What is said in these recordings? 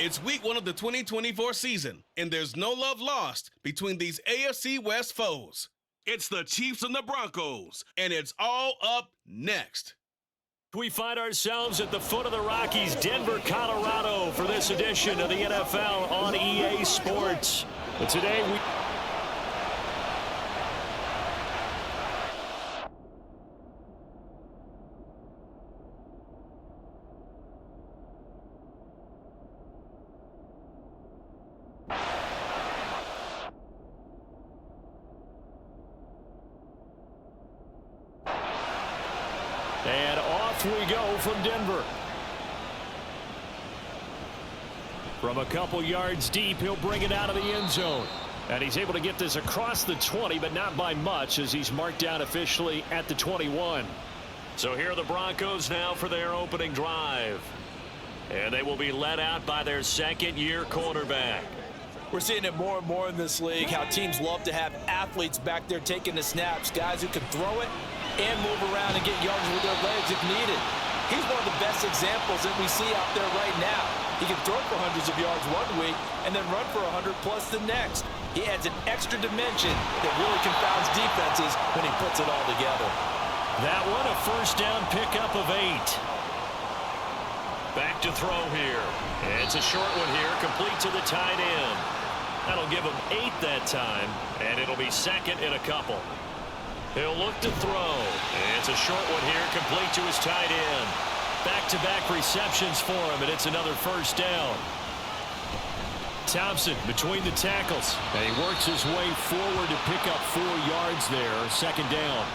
It's week 1 of the 2024 season, and there's no love lost between these AFC West foes. It's the Chiefs and the Broncos, and it's all up next. We find ourselves at the foot of the Rockies, Denver, Colorado, for this edition of the NFL on EA Sports. But today we... And off we go from Denver. From a couple yards deep, he'll bring it out of the end zone. And he's able to get this across the 20, but not by much, as he's marked down officially at the 21. So here are the Broncos now for their opening drive. And they will be led out by their second-year quarterback. We're seeing it more and more in this league, how teams love to have athletes back there taking the snaps, guys who can throw it and move around and get yards with their legs if needed. He's one of the best examples that we see out there right now. He can throw for hundreds of yards one week and then run for 100+ the next. He adds an extra dimension that really confounds defenses when he puts it all together. That one, a first down pickup of 8. Back to throw here. It's a short one here, complete to the tight end. That'll give him 8 that time, and it'll be second in a couple. He'll look to throw. It's a short one here, complete to his tight end. Back-to-back receptions for him, and it's another first down. Thompson between the tackles, and he works his way forward to pick up 4 yards there, second down.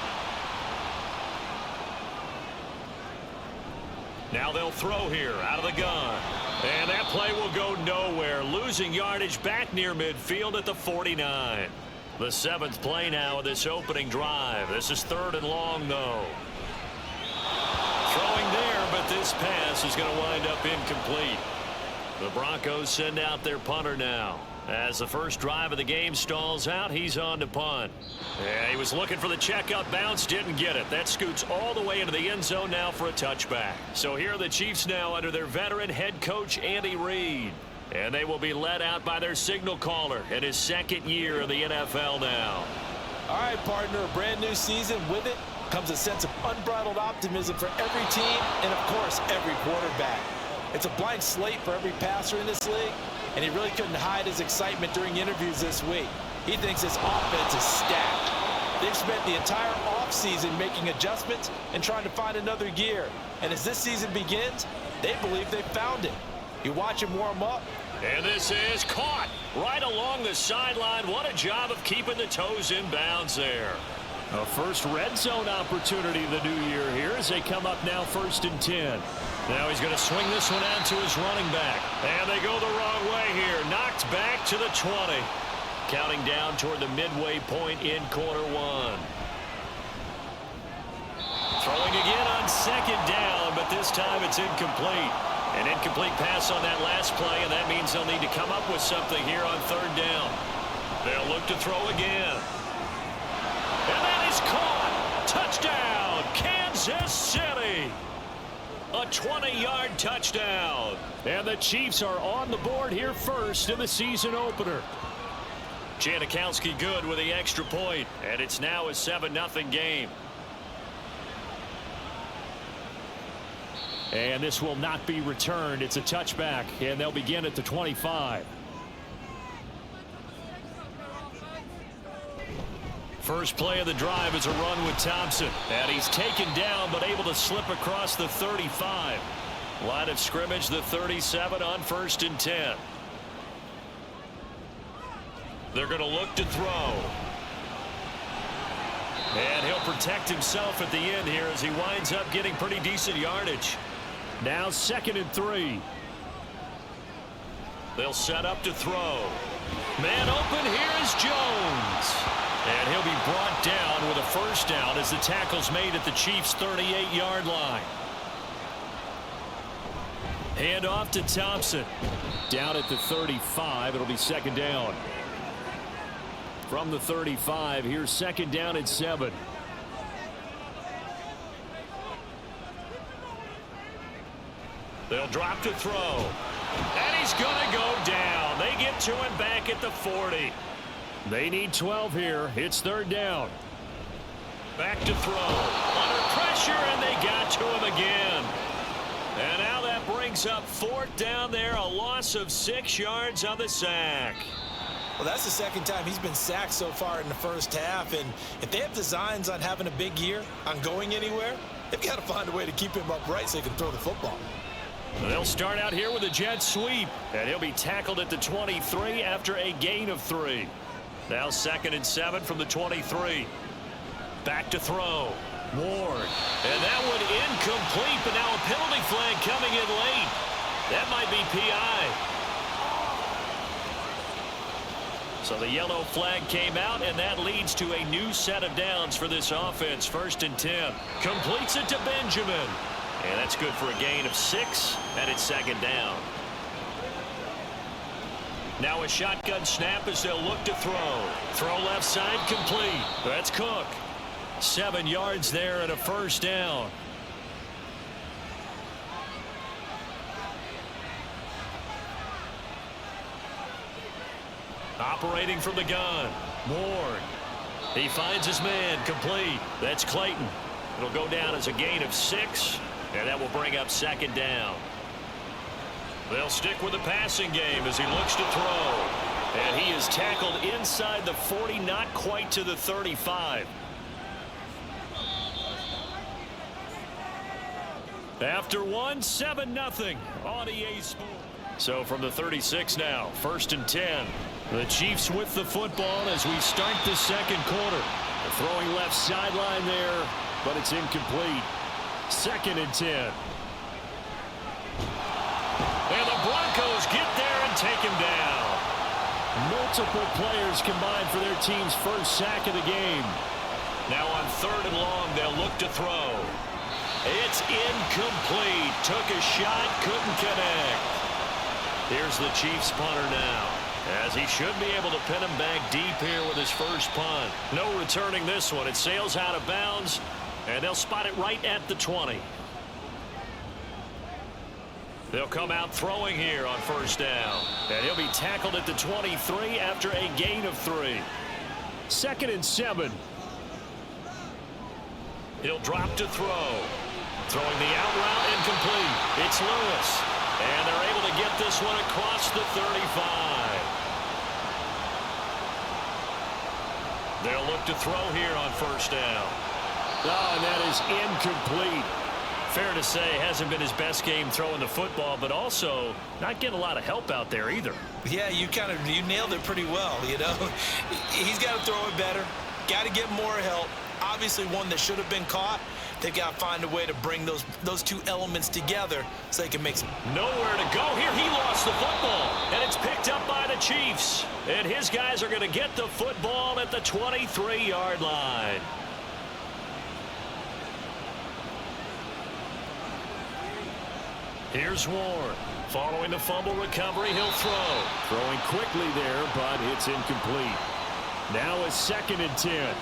Now they'll throw here out of the gun. And that play will go nowhere, losing yardage back near midfield at the 49. The 7th play now of this opening drive. This is 3rd and long, though. Throwing there, but this pass is going to wind up incomplete. The Broncos send out their punter now. As the first drive of the game stalls out, he's on to punt. Yeah, he was looking for the checkout bounce, didn't get it. That scoots all the way into the end zone now for a touchback. So here are the Chiefs now under their veteran head coach, Andy Reid. And they will be led out by their signal caller in his second year of the NFL now. All right, partner, a brand new season. With it comes a sense of unbridled optimism for every team and, of course, every quarterback. It's a blank slate for every passer in this league, and he really couldn't hide his excitement during interviews this week. He thinks his offense is stacked. They've spent the entire offseason making adjustments and trying to find another gear. And as this season begins, they believe they've found it. You watch him warm up. And this is caught right along the sideline. What a job of keeping the toes in bounds there. A first red zone opportunity of the new year here as they come up now 1st and 10. Now he's going to swing this one out to his running back. And they go the wrong way here. Knocked back to the 20. Counting down toward the midway point in quarter 1. Throwing again on 2nd down, but this time it's incomplete. An incomplete pass on that last play, and that means they'll need to come up with something here on 3rd down. They'll look to throw again. And that is caught. Touchdown, Kansas City. A 20-yard touchdown. And the Chiefs are on the board here first in the season opener. Janikowski good with the extra point, and it's now a 7-0 game. And this will not be returned. It's a touchback, and they'll begin at the 25. First play of the drive is a run with Thompson. And he's taken down, but able to slip across the 35. Line of scrimmage, the 37 on 1st and 10. They're going to look to throw. And he'll protect himself at the end here as he winds up getting pretty decent yardage. Now 2nd and 3. They'll set up to throw. Man open, here is Jones. And he'll be brought down with a first down as the tackle's made at the Chiefs' 38-yard line. Hand off to Thompson. Down at the 35, it'll be 2nd down. From the 35, here's 2nd down and 7. They'll drop to throw. And he's going to go down. They get to him back at the 40. They need 12 here. It's third down. Back to throw. Under pressure, and they got to him again. And now that brings up fourth down there. A loss of 6 yards on the sack. Well, that's the second time he's been sacked so far in the first half. And if they have designs on having a big year, on going anywhere, they've got to find a way to keep him upright so he can throw the football. They'll start out here with a jet sweep. And he'll be tackled at the 23 after a gain of 3. Now 2nd and 7 from the 23. Back to throw. Ward. And that one incomplete, but now a penalty flag coming in late. That might be PI. So the yellow flag came out, and that leads to a new set of downs for this offense. 1st and 10. Completes it to Benjamin. And that's good for a gain of 6, and it's 2nd down. Now a shotgun snap as they'll look to throw. Throw left side complete. That's Cook. 7 yards there and a 1st down. Operating from the gun. Ward. He finds his man. Complete. That's Clayton. It'll go down as a gain of 6, and that will bring up 2nd down. They'll stick with the passing game as he looks to throw. And he is tackled inside the 40, not quite to the 35. After 7-0 on EA Sports. So from the 36 now, 1st and 10. The Chiefs with the football as we start the second quarter. The throwing left sideline there, but it's incomplete. 2nd and 10. And the Broncos get there and take him down. Multiple players combined for their team's first sack of the game. Now on 3rd and long, they'll look to throw. It's incomplete. Took a shot, couldn't connect. Here's the Chiefs punter now, as he should be able to pin him back deep here with his first punt. No returning this one. It sails out of bounds, and they'll spot it right at the 20. They'll come out throwing here on 1st down. And he'll be tackled at the 23 after a gain of 3. 2nd and 7. He'll drop to throw. Throwing the out route incomplete. It's Lewis. And they're able to get this one across the 35. They'll look to throw here on 1st down. Oh, and that is incomplete. Fair to say, hasn't been his best game throwing the football, but also not getting a lot of help out there either. Yeah, you nailed it pretty well, you know. He's got to throw it better. Got to get more help. Obviously one that should have been caught. They've got to find a way to bring those two elements together so they can make some. Nowhere to go here. He lost the football, and it's picked up by the Chiefs. And his guys are going to get the football at the 23-yard line. Here's Ward. Following the fumble recovery, he'll throw. Throwing quickly there, but it's incomplete. Now a 2nd and 10.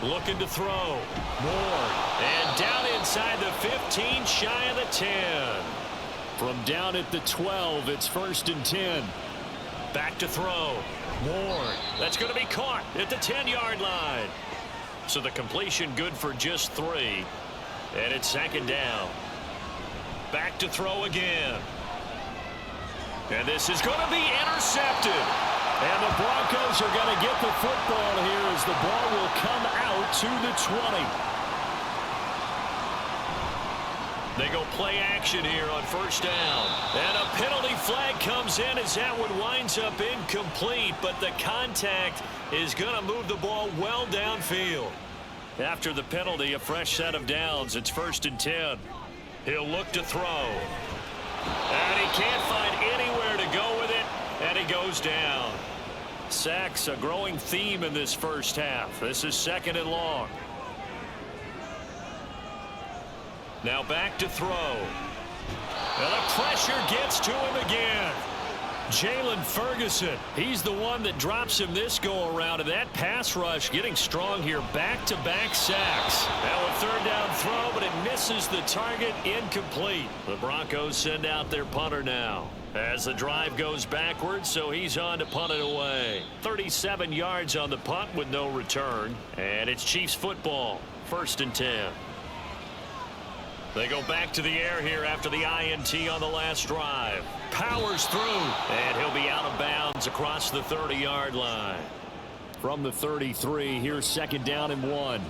Looking to throw. Ward. And down inside the 15, shy of the 10. From down at the 12, it's 1st and 10. Back to throw. Ward. That's going to be caught at the 10-yard line. So the completion good for just 3. And it's 2nd down. Back to throw again. And this is going to be intercepted. And the Broncos are going to get the football here as the ball will come out to the 20. They go play action here on 1st down. And a penalty flag comes in as that one winds up incomplete. But the contact is going to move the ball well downfield. After the penalty, a fresh set of downs. It's 1st and 10. He'll look to throw. And he can't find anywhere to go with it. And he goes down. Sacks a growing theme in this first half. This is 2nd and long. Now back to throw. And the pressure gets to him again. Jalen Ferguson, he's the one that drops him this go-around, and that pass rush getting strong here. Back-to-back sacks. Now a third down throw, but it misses the target. Incomplete. The Broncos send out their punter now as the drive goes backwards, so he's on to punt it away. 37 yards on the punt with no return, and it's Chiefs football. 1st and 10. They go back to the air here after the INT on the last drive. Powers through, and he'll be out of bounds across the 30-yard line. From the 33, here's 2nd down and 1.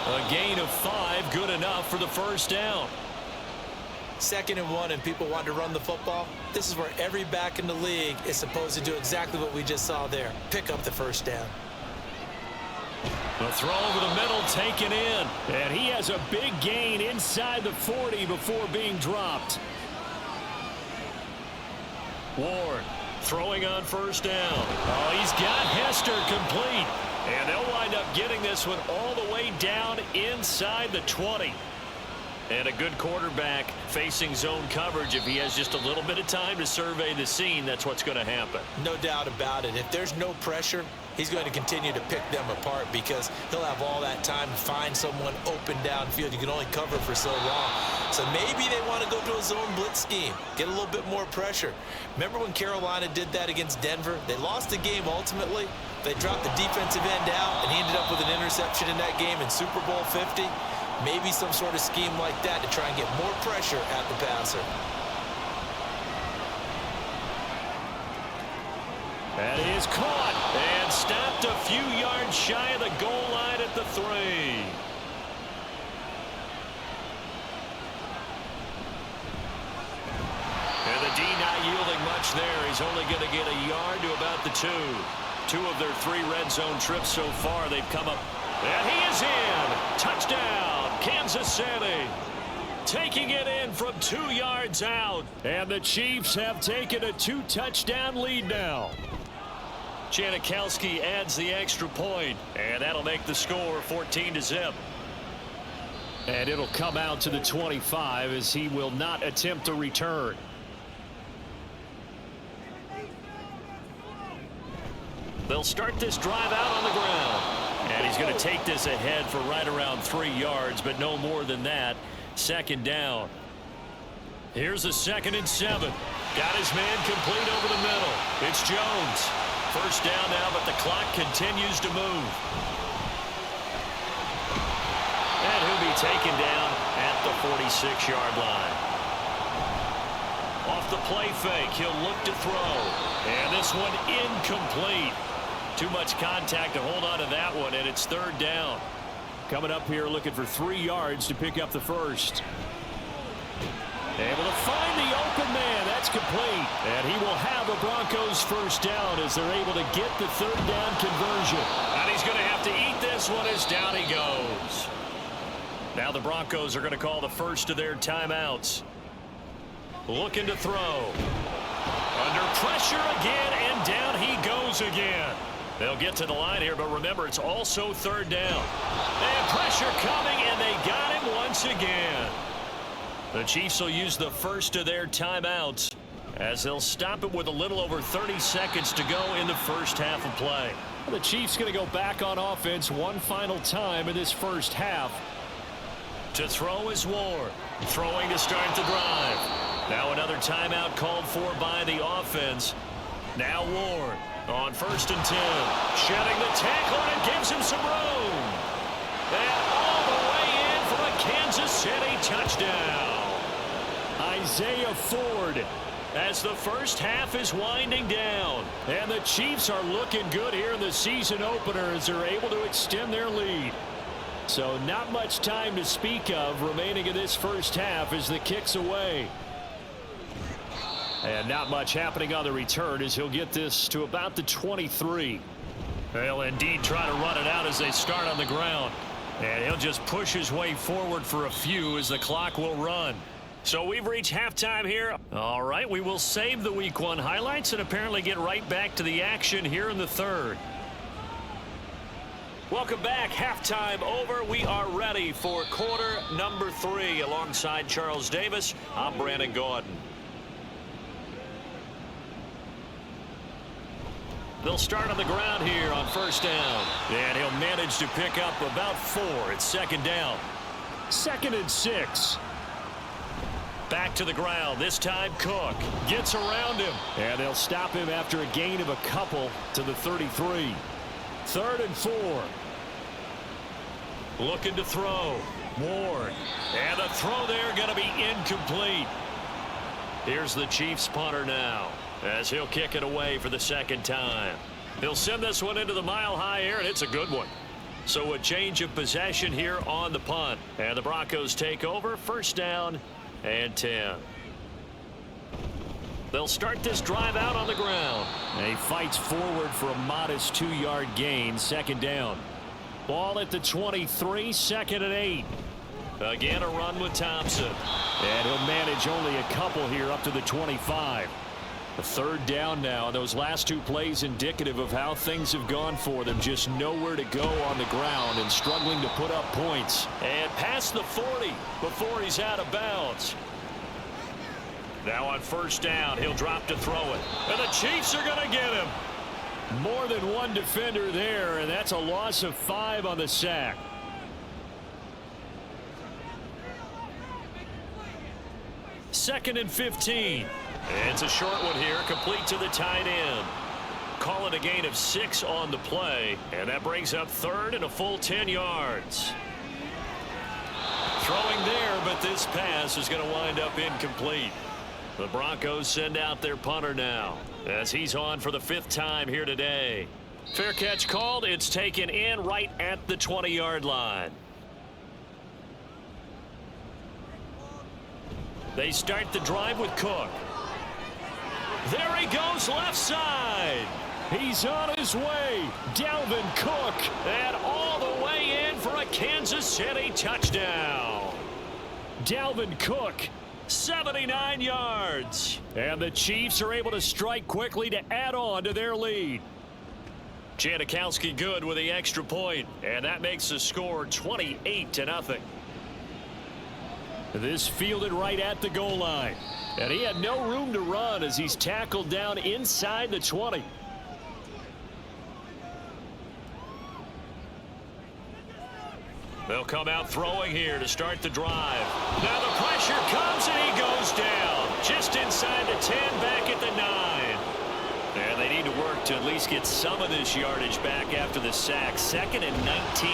A gain of 5, good enough for the 1st down. 2nd and 1, and people want to run the football. This is where every back in the league is supposed to do exactly what we just saw there. Pick up the 1st down. The throw over the middle taken in, and he has a big gain inside the 40 before being dropped. Ward throwing on 1st down. Oh, he's got Hester complete, and they'll wind up getting this one all the way down inside the 20. And a good quarterback facing zone coverage. If he has just a little bit of time to survey the scene, that's what's going to happen. No doubt about it. If there's no pressure, he's going to continue to pick them apart because he'll have all that time to find someone open downfield. You can only cover for so long. So maybe they want to go to a zone blitz scheme, get a little bit more pressure. Remember when Carolina did that against Denver? They lost the game ultimately. They dropped the defensive end out, and he ended up with an interception in that game in Super Bowl 50. Maybe some sort of scheme like that to try and get more pressure at the passer. That is caught and stopped a few yards shy of the goal line at the 3. And the D not yielding much there. He's only going to get a yard to about the 2. 2 of their 3 red zone trips so far. They've come up. And he is in. Touchdown, Kansas City. Taking it in from 2 yards out. And the Chiefs have taken a 2-touchdown lead now. Janikowski adds the extra point, and that'll make the score 14-0. And it'll come out to the 25 as he will not attempt a return. They'll start this drive out on the ground. And he's going to take this ahead for right around 3 yards, but no more than that. 2nd down. Here's a 2nd and 7. Got his man complete over the middle. It's Jones. 1st down now, but the clock continues to move. And he'll be taken down at the 46-yard line. Off the play fake, he'll look to throw. And this one incomplete. Too much contact to hold on to that one, and it's 3rd down. Coming up here looking for 3 yards to pick up the 1st. Able to find the open man. That's complete. And he will have the Broncos 1st down as they're able to get the 3rd down conversion. And he's going to have to eat this one as down he goes. Now the Broncos are going to call the first of their timeouts. Looking to throw. Under pressure again, and down he goes again. They'll get to the line here, but remember, it's also 3rd down. And pressure coming, and they got him once again. The Chiefs will use the first of their timeouts as they'll stop it with a little over 30 seconds to go in the 1st half of play. The Chiefs going to go back on offense one final time in this 1st half. To throw is Ward. Throwing to start the drive. Now another timeout called for by the offense. Now Ward on 1st and 10. Shedding the tackle, and it gives him some room. And all the way in for a Kansas City touchdown. Isaiah Ford as the 1st half is winding down. And the Chiefs are looking good here in the season opener as they're able to extend their lead. So not much time to speak of remaining in this 1st half as the kick's away. And not much happening on the return as he'll get this to about the 23. They'll indeed try to run it out as they start on the ground. And he'll just push his way forward for a few as the clock will run. So we've reached halftime here. All right, we will save the Week 1 highlights and apparently get right back to the action here in the 3rd. Welcome back. Halftime over. We are ready for quarter number 3. Alongside Charles Davis, I'm Brandon Gordon. They'll start on the ground here on first down. And he'll manage to pick up about 4. It's second down. 2nd and 6. Back to the ground. This time Cook gets around him. And they'll stop him after a gain of a couple to the 33. 3rd and 4. Looking to throw. Ward. And the throw there going to be incomplete. Here's the Chiefs punter now, as he'll kick it away for the second time. He'll send this one into the mile-high air, and it's a good one. So a change of possession here on the punt. And the Broncos take over. First down and 10. They'll start this drive out on the ground. And he fights forward for a modest 2-yard gain. Second down. Ball at the 23, 2nd and 8. Again, a run with Thompson. And he'll manage only a couple here up to the 25. A 3rd down now. Those last 2 plays indicative of how things have gone for them. Just nowhere to go on the ground and struggling to put up points. And past the 40 before he's out of bounds. Now on first down, he'll drop to throw it. And the Chiefs are going to get him. More than one defender there, and that's a loss of 5 on the sack. Second and 15. It's a short one here, complete to the tight end. Call it a gain of 6 on the play, and that brings up 3rd and a full 10 yards. Throwing there, but this pass is going to wind up incomplete. The Broncos send out their punter now, as he's on for the 5th time here today. Fair catch called. It's taken in right at the 20-yard line. They start the drive with Cook. There he goes, left side. He's on his way. Dalvin Cook, and all the way in for a Kansas City touchdown. Dalvin Cook, 79 yards. And the Chiefs are able to strike quickly to add on to their lead. Janikowski good with the extra point, and that makes the score 28-0. This fielded right at the goal line. And he had no room to run as he's tackled down inside the 20. They'll come out throwing here to start the drive. Now the pressure comes and he goes down. Just inside the 10, back at the 9. And they need to work to at least get some of this yardage back after the sack. 2nd and 19.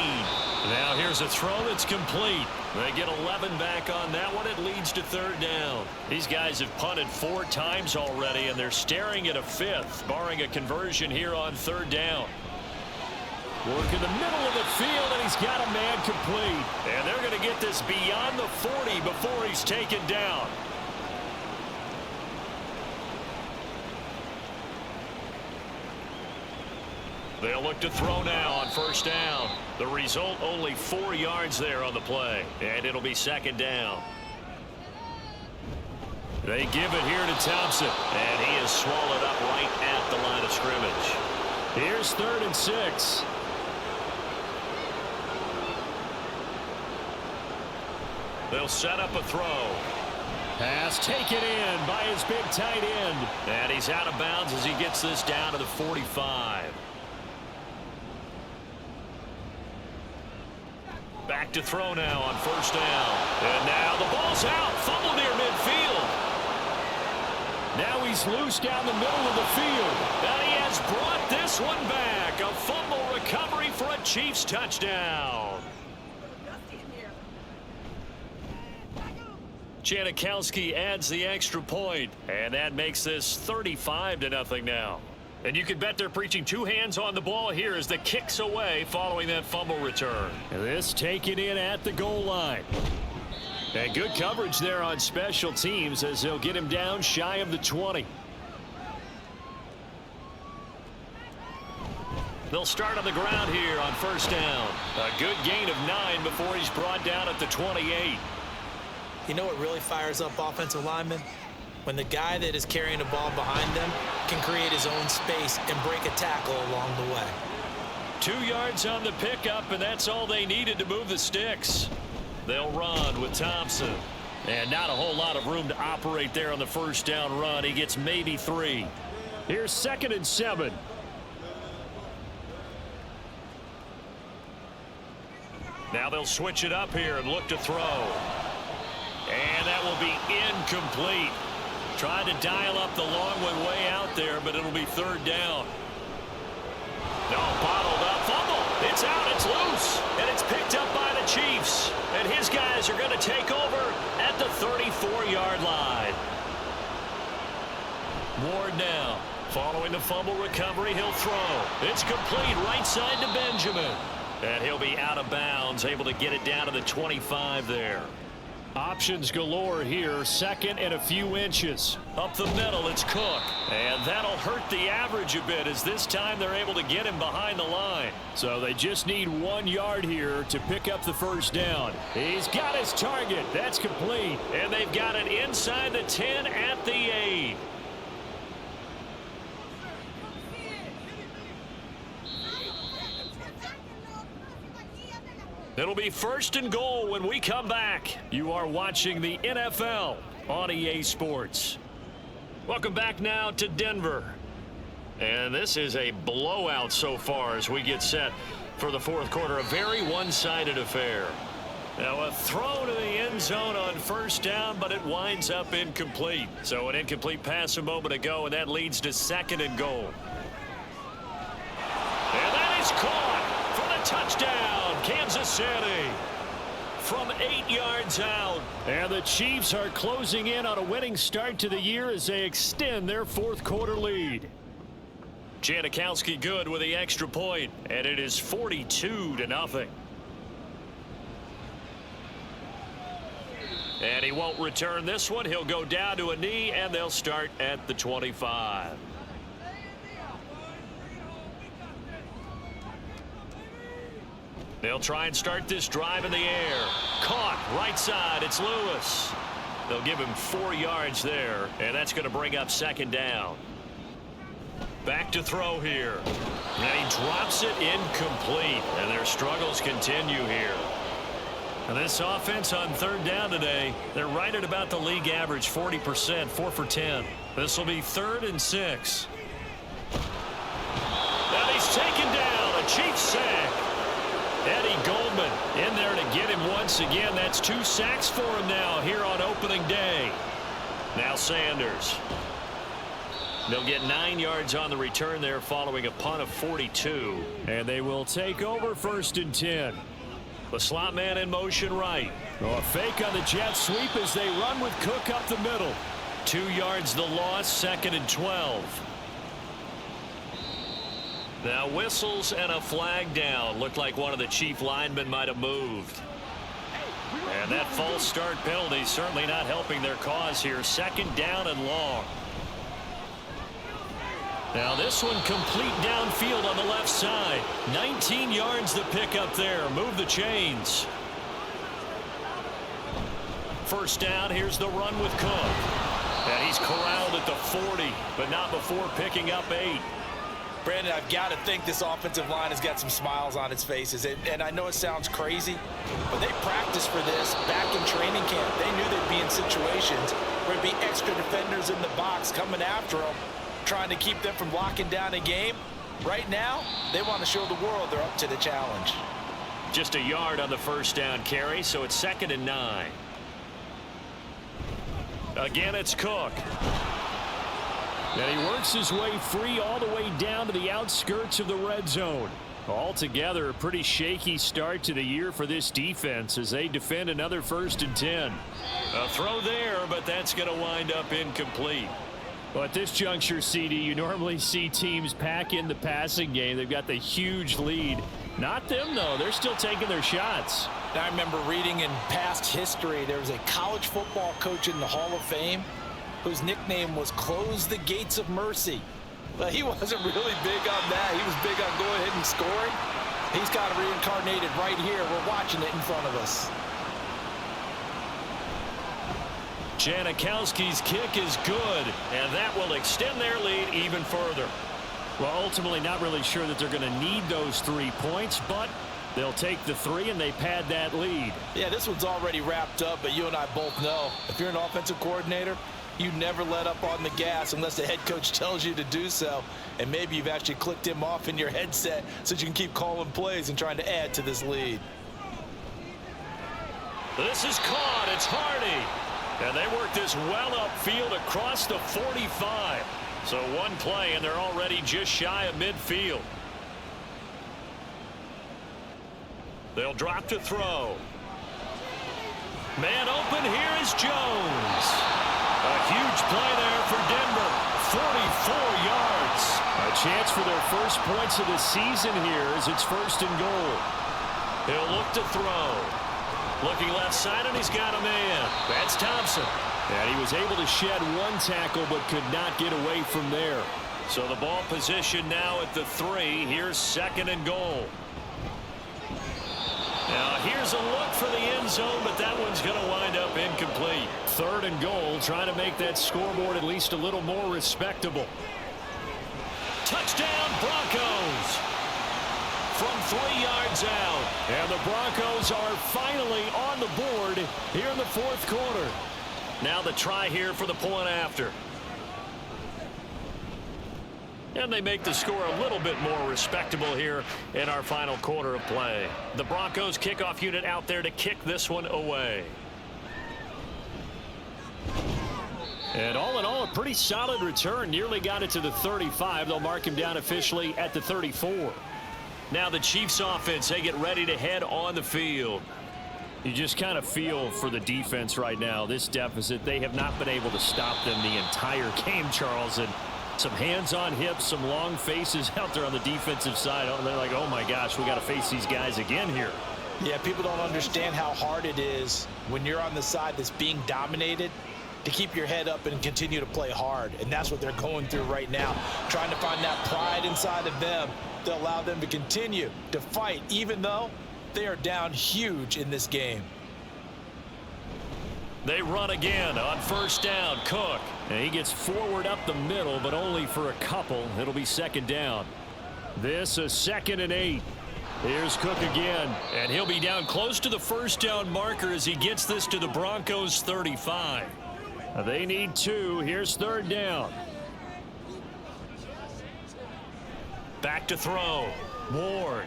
Now here's a throw that's complete. They get 11 back on that one. It leads to 3rd down. These guys have punted 4 times already, and they're staring at a 5th, barring a conversion here on 3rd down. Work in the middle of the field, and he's got a man complete. And they're going to get this beyond the 40 before he's taken down. They'll look to throw now on first down. The result, only 4 yards there on the play. And it'll be 2nd down. They give it here to Thompson. And he is swallowed up right at the line of scrimmage. Here's 3rd and 6. They'll set up a throw. Pass taken in by his big tight end. And he's out of bounds as he gets this down to the 45. Back to throw now on first down. And now the ball's out. Fumble near midfield. Now he's loose down the middle of the field. And he has brought this one back. A fumble recovery for a Chiefs touchdown. Janikowski adds the extra point. And that makes this 35-0 now. And you can bet they're preaching 2 hands on the ball here as the kicks away following that fumble return. And this taken in at the goal line. And good coverage there on special teams as they'll get him down shy of the 20. They'll start on the ground here on first down. A good gain of 9 before he's brought down at the 28. You know what really fires up offensive linemen? When the guy that is carrying the ball behind them can create his own space and break a tackle along the way. 2 yards on the pickup, and that's all they needed to move the sticks. They'll run with Thompson. And not a whole lot of room to operate there on the first down run. He gets maybe 3. Here's 2nd and 7. Now they'll switch it up here and look to throw. And that will be incomplete. Trying to dial up the long one way out there, but it'll be 3rd down. No, bottled up. Fumble. It's out. It's loose. And it's picked up by the Chiefs. And his guys are going to take over at the 34-yard line. Ward now. Following the fumble recovery, he'll throw. It's complete right side to Benjamin. And he'll be out of bounds, able to get it down to the 25 there. Options galore here, 2nd and a few inches. Up the middle, it's Cook. And that'll hurt the average a bit, as this time they're able to get him behind the line. So they just need 1 yard here to pick up the first down. He's got his target. That's complete. And they've got it inside the 10 at the 8. It'll be 1st and goal when we come back. You are watching the NFL on EA Sports. Welcome back now to Denver. And this is a blowout so far as we get set for the 4th quarter. A very one-sided affair. Now a throw to the end zone on 1st down, but it winds up incomplete. So an incomplete pass a moment ago, and that leads to 2nd and goal. And that is caught for the touchdown. Kansas City from 8 yards out. And the Chiefs are closing in on a winning start to the year as they extend their 4th quarter lead. Janikowski good with the extra point, and it is 42-0. And he won't return this one. He'll go down to a knee, and they'll start at the 25. They'll try and start this drive in the air. Caught right side. It's Lewis. They'll give him 4 yards there, and that's going to bring up 2nd down. Back to throw here. And he drops it incomplete, and their struggles continue here. And this offense on 3rd down today, they're right at about the league average, 40%, 4 for 10. This will be 3rd and 6. Now he's taken down. A Chiefs sack. Eddie Goldman in there to get him once again. That's 2 sacks for him now here on opening day. Now Sanders. They'll get 9 yards on the return there following a punt of 42. And they will take over 1st and 10. The slot man in motion right. A fake on the jet sweep as they run with Cook up the middle. 2 yards the loss, 2nd and 12. Now whistles and a flag down. Looked like one of the Chief linemen might have moved. And that false start penalty certainly not helping their cause here. 2nd down and long. Now this one complete downfield on the left side. 19 yards to pick up there. Move the chains. 1st down. Here's the run with Cook. And he's corralled at the 40, but not before picking up 8. Brandon, I've got to think this offensive line has got some smiles on its faces. And I know it sounds crazy, but they practiced for this back in training camp. They knew they'd be in situations where there'd be extra defenders in the box coming after them, trying to keep them from locking down a game. Right now, they want to show the world they're up to the challenge. Just a yard on the 1st down carry, so it's 2nd and 9. Again, it's Cook. And he works his way free all the way down to the outskirts of the red zone. Altogether, a pretty shaky start to the year for this defense as they defend another 1st and 10. A throw there, but that's going to wind up incomplete. Well, at this juncture, CD, you normally see teams pack in the passing game. They've got the huge lead. Not them, though. They're still taking their shots. I remember reading in past history, there was a college football coach in the Hall of Fame whose nickname was Close the Gates of Mercy. But he wasn't really big on that. He was big on going ahead and scoring. He's got it reincarnated right here. We're watching it in front of us. Janikowski's kick is good, and that will extend their lead even further. Well, ultimately not really sure that they're going to need those 3 points, but they'll take the 3 and they pad that lead. Yeah, this one's already wrapped up, but you and I both know if you're an offensive coordinator, you never let up on the gas unless the head coach tells you to do so. And maybe you've actually clicked him off in your headset so you can keep calling plays and trying to add to this lead. This is caught. It's Hardy. And they work this well upfield across the 45. So one play, and they're already just shy of midfield. They'll drop to throw. Man open. Here is Jones. A huge play there for Denver. 44 yards. A chance for their first points of the season here as it's 1st and goal. He'll look to throw. Looking left side, and he's got a man. That's Thompson. And he was able to shed 1 tackle but could not get away from there. So the ball position now at the 3. Here's 2nd and goal. Now here's a look for the end zone, but that one's going to wind up incomplete. 3rd and goal, trying to make that scoreboard at least a little more respectable. Touchdown Broncos from 3 yards out. And the Broncos are finally on the board here in the 4th quarter. Now the try here for the point after. And they make the score a little bit more respectable here in our final quarter of play. The Broncos kickoff unit out there to kick this one away. And all in all, a pretty solid return. Nearly got it to the 35. They'll mark him down officially at the 34. Now the Chiefs offense, they get ready to head on the field. You just kind of feel for the defense right now. This deficit, they have not been able to stop them the entire game, Charles. And some hands on hips, some long faces out there on the defensive side. They're like, oh my gosh, we got to face these guys again here. Yeah, people don't understand how hard it is when you're on the side that's being dominated to keep your head up and continue to play hard. And that's what they're going through right now, trying to find that pride inside of them to allow them to continue to fight, even though they are down huge in this game. They run again on 1st down. Cook. And he gets forward up the middle, but only for a couple. It'll be 2nd down. This a 2nd and 8. Here's Cook again. And he'll be down close to the 1st down marker as he gets this to the Broncos 35. They need 2. Here's 3rd down. Back to throw. Ward.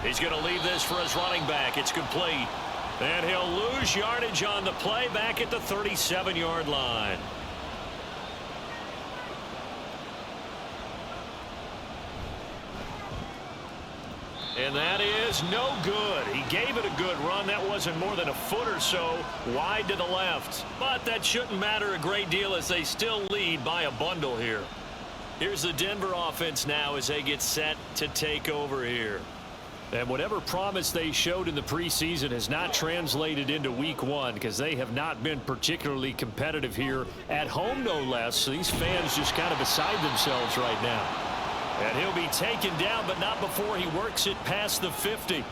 He's going to leave this for his running back. It's complete. And he'll lose yardage on the play back at the 37-yard line. And that is no good. He gave it a good run. That wasn't more than a foot or so wide to the left. But that shouldn't matter a great deal as they still lead by a bundle here. Here's the Denver offense now as they get set to take over here. And whatever promise they showed in the preseason has not translated into week 1 because they have not been particularly competitive here at home, no less. So these fans just kind of beside themselves right now. And he'll be taken down, but not before he works it past the 50.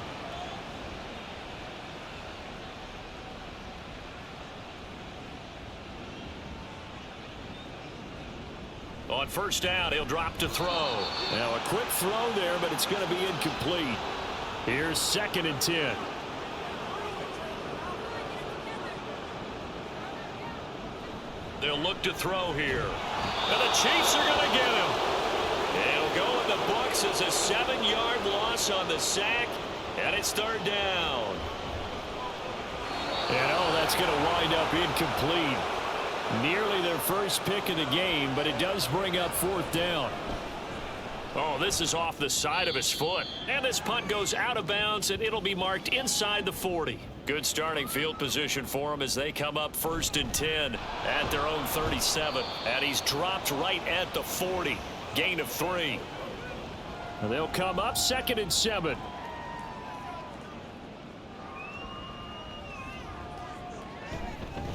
On 1st down, he'll drop to throw. Now a quick throw there, but it's going to be incomplete. Here's 2nd and 10. They'll look to throw here. And the Chiefs are going to get him. It'll go in the books as a 7-yard loss on the sack, and it's 3rd down. And that's going to wind up incomplete. Nearly their first pick of the game, but it does bring up 4th down. Oh, this is off the side of his foot. And this punt goes out of bounds, and it'll be marked inside the 40. Good starting field position for him as they come up 1st and 10 at their own 37. And he's dropped right at the 40. Gain of 3. And they'll come up 2nd and 7.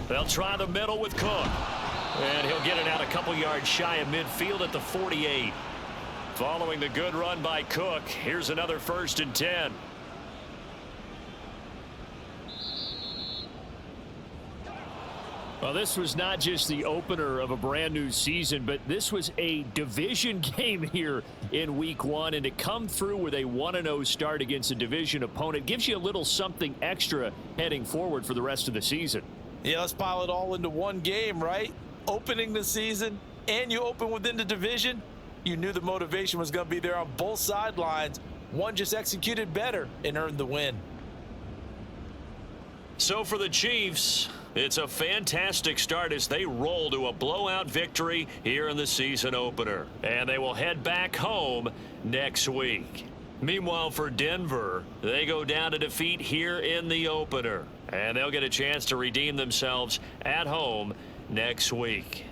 They'll try the middle with Cook. And he'll get it out a couple yards shy of midfield at the 48. Following the good run by Cook, here's another 1st and 10. Well, this was not just the opener of a brand new season, but this was a division game here in week 1. And to come through with a 1-0 start against a division opponent gives you a little something extra heading forward for the rest of the season. Yeah, let's pile it all into one game, right? Opening the season, and you open within the division. You knew the motivation was going to be there on both sidelines. One just executed better and earned the win. So for the Chiefs, it's a fantastic start as they roll to a blowout victory here in the season opener. And they will head back home next week. Meanwhile, for Denver, they go down to defeat here in the opener. And they'll get a chance to redeem themselves at home next week.